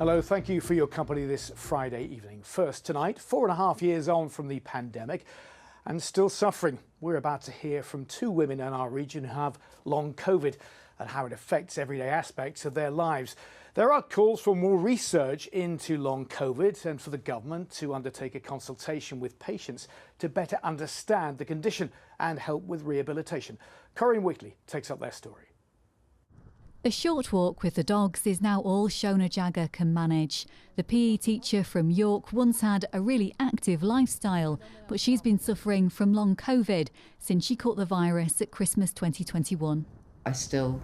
Hello, thank you for your company this Friday evening. First tonight, 4.5 years on from the pandemic and still suffering. We're about to hear from two women in our region who have long COVID and how it affects everyday aspects of their lives. There are calls for more research into long COVID and for the government to undertake a consultation with patients to better understand the condition and help with rehabilitation. Corinne Wheatley takes up their story. A short walk with the dogs is now all Shona Jagger can manage. The PE teacher from York once had a really active lifestyle, but she's been suffering from long COVID since she caught the virus at Christmas 2021. I still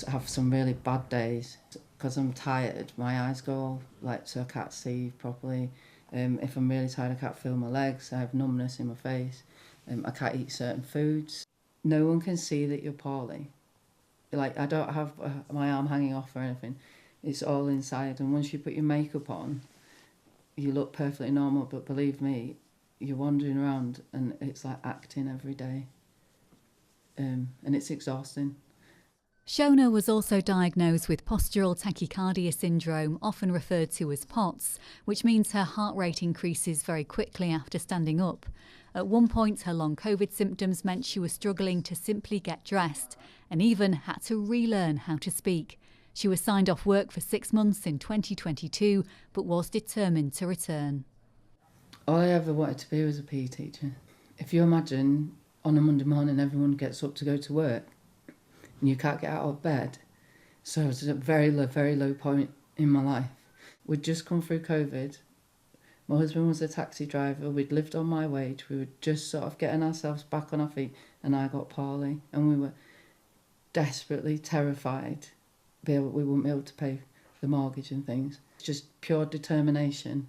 have some really bad days because I'm tired. My eyes go all so I can't see properly. If I'm really tired, I can't feel my legs. I have numbness in my face. I can't eat certain foods. No one can see that you're poorly. I don't have my arm hanging off or anything. It's all inside, and once you put your makeup on, you look perfectly normal, but believe me, you're wandering around and it's like acting every day. And it's exhausting. Shona was also diagnosed with postural tachycardia syndrome, often referred to as POTS, which means her heart rate increases very quickly after standing up. At one point, her long COVID symptoms meant she was struggling to simply get dressed and even had to relearn how to speak. She was signed off work for 6 months in 2022, but was determined to return. All I ever wanted to be was a PE teacher. If you imagine on a Monday morning everyone gets up to go to work and you can't get out of bed. So it was at a very low point in my life. We'd just come through COVID. My husband was a taxi driver. We'd lived on my wage. We were just sort of getting ourselves back on our feet, and I got poorly, and we were desperately terrified we wouldn't be able to pay the mortgage and things. It's just pure determination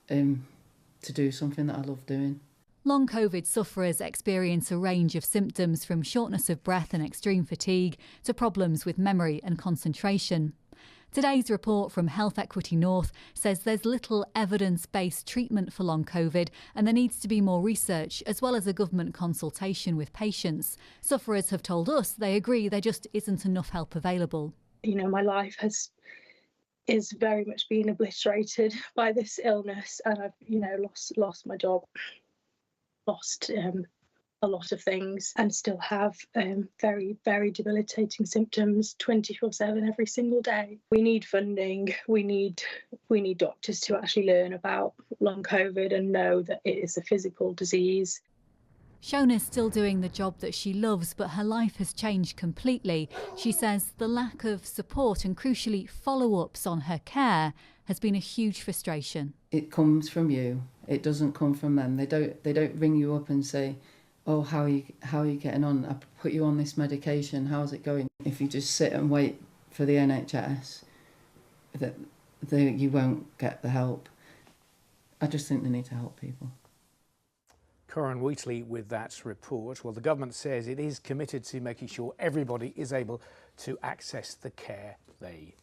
to do something that I love doing. Long COVID sufferers experience a range of symptoms from shortness of breath and extreme fatigue to problems with memory and concentration. Today's report from Health Equity North says there's little evidence-based treatment for long COVID and there needs to be more research as well as a government consultation with patients. Sufferers have told us they agree there just isn't enough help available. My life is very much been obliterated by this illness, and I've lost my job, lost a lot of things, and still have very, very debilitating symptoms 24/7 every single day. We need funding. We need doctors to actually learn about long COVID and know that it is a physical disease. Shona's still doing the job that she loves, but her life has changed completely. She says the lack of support and crucially follow-ups on her care has been a huge frustration. It comes from you. It doesn't come from them. They don't ring you up and say, "Oh, how are you getting on? I put you on this medication. How's it going?" If you just sit and wait for the NHS, you won't get the help. I just think they need to help people. Corinne Wheatley with that report. Well, the government says it is committed to making sure everybody is able to access the care they